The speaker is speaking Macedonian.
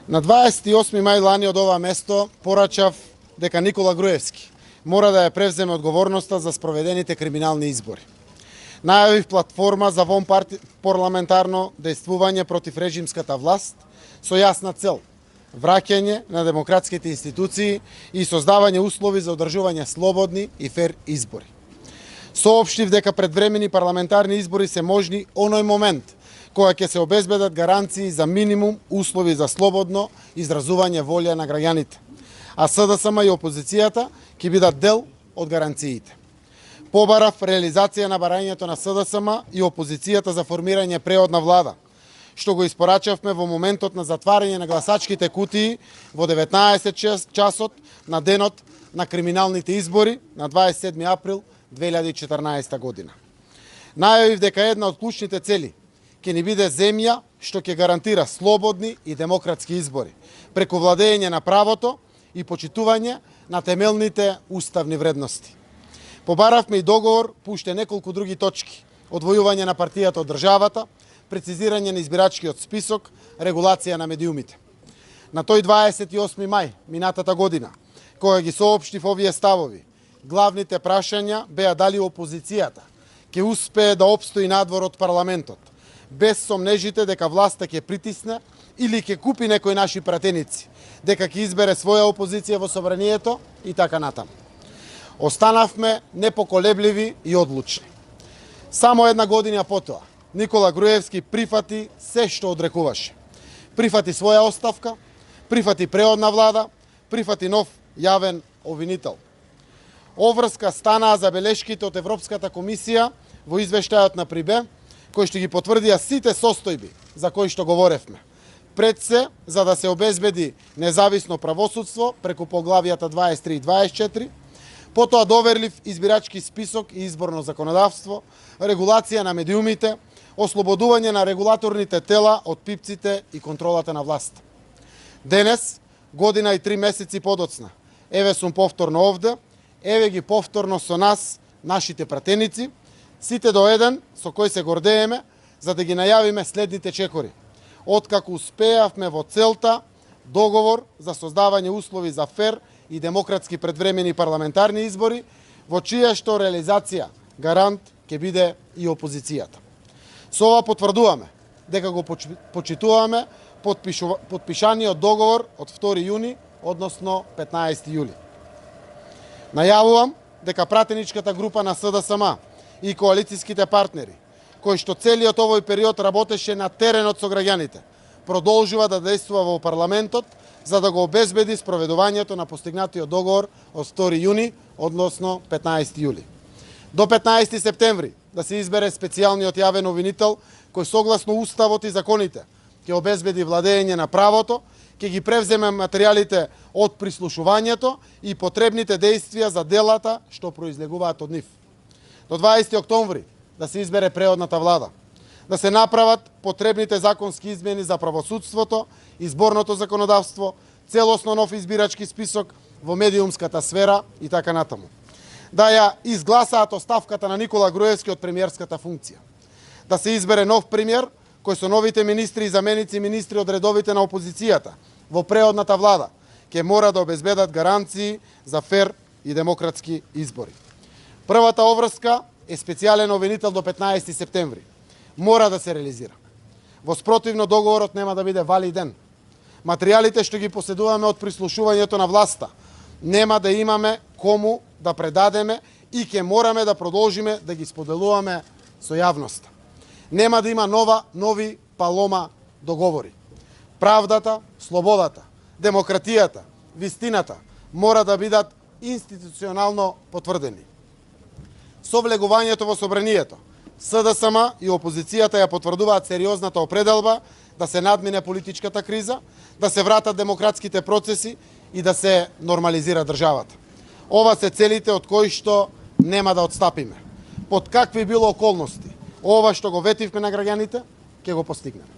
На 28 мај лани од ова место порачав дека Никола Груевски мора да ја превземе одговорноста за спроведените криминални избори. Најавив платформа за парламентарно дејствување против режимската власт со јасна цел – враќање на демократските институции и создавање услови за одржување слободни и фер избори. Соопштив дека предвремени парламентарни избори се можни оној момент кога ќе се обезбедат гаранции за минимум услови за слободно изразување волја на граѓаните, а СДСМ и опозицијата ќе бидат дел од гаранциите. Побарав реализација на барањето на СДСМ и опозицијата за формирање преодна влада, што го испорачавме во моментот на затварање на гласачките кутии во 19 часот на денот на криминалните избори на 27 април 2014 година. Најавив дека една од клучните цели ќе ни биде земја што ќе гарантира слободни и демократски избори, преку владење на правото и почитување на темелните уставни вредности. Побаравме и договор по уште неколку други точки: одвојување на партијата од државата, прецизирање на избирачкиот список, регулација на медиумите. На тој 28 мај минатата година, кога ги соопштив овие ставови, главните прашања беа дали опозицијата ќе успее да опстои надвор од парламентот, без сомнежите дека власта ќе притисне или ќе купи некои наши пратеници, дека ќе избере своја опозиција во собранието и така натаму. Останавме непоколебливи и одлучни. Само една година потоа, Никола Груевски прифати се што одрекуваше. Прифати своја оставка, прифати преодна влада, прифати нов јавен обвинител. Оврска станаа забелешките од Европската комисија во извештајот на ПРИБЕ, кои што ги потврдија сите состојби за кои што говоревме. Пред се, за да се обезбеди независно правосудство преку поглавијата 23 и 24, потоа доверлив избирачки список и изборно законодавство, регулација на медиумите, ослободување на регулаторните тела од пипците и контролата на власт. Денес, година и 3 месеци подоцна, еве сум повторно овде, еве ги повторно со нас, нашите пратеници, сите до еден со кој се гордееме, за да ги најавиме следните чекори. Откако успеавме во целта договор за создавање услови за фер и демократски предвремени парламентарни избори, во чија што реализација гарант ќе биде и опозицијата. Со ова потврдуваме дека го почитуваме потпишаниот договор од 2 јуни, односно 15 јули. Најавувам дека пратеничката група на СДСМ и коалицијските партнери, кои што целиот овој период работеше на теренот со граѓаните, продолжува да дејствува во парламентот за да го обезбеди спроведувањето на постигнатиот договор од 2 јуни, односно 15 јули. До 15 септември да се избере специјалниот јавен обвинител кој согласно уставот и законите ќе обезбеди владење на правото, ќе ги превземе материјалите од прислушувањето и потребните дејствија за делата што произлегуваат од нив. До 20 октомври да се избере преодната влада, да се направат потребните законски измени за правосудството, изборното законодавство, целосно нов избирачки список во медиумската сфера и така натаму. Да ја изгласаат оставката на Никола Груевски од премиерската функција. Да се избере нов премиер кој со новите министри и заменици министри од редовите на опозицијата во преодната влада ќе мора да обезбедат гаранции за фер и демократски избори. Првата обврска е специјален обвинител до 15 септември. Мора да се реализира. Во спротивно договорот нема да биде валиден. Материјалите што ги поседуваме од прислушувањето на власта нема да имаме кому да предадеме и ќе мораме да продолжиме да ги споделуваме со јавноста. Нема да има нови палома договори. Правдата, слободата, демократијата, вистината мора да бидат институционално потврдени. Со влегувањето во собранието, СДСМ и опозицијата ја потврдуваат сериозната определба да се надмине политичката криза, да се вратат демократските процеси и да се нормализира државата. Ова се целите од кои што нема да отстапиме. Под какви било околности, ова што го ветивме на граѓаните, ќе го постигнеме.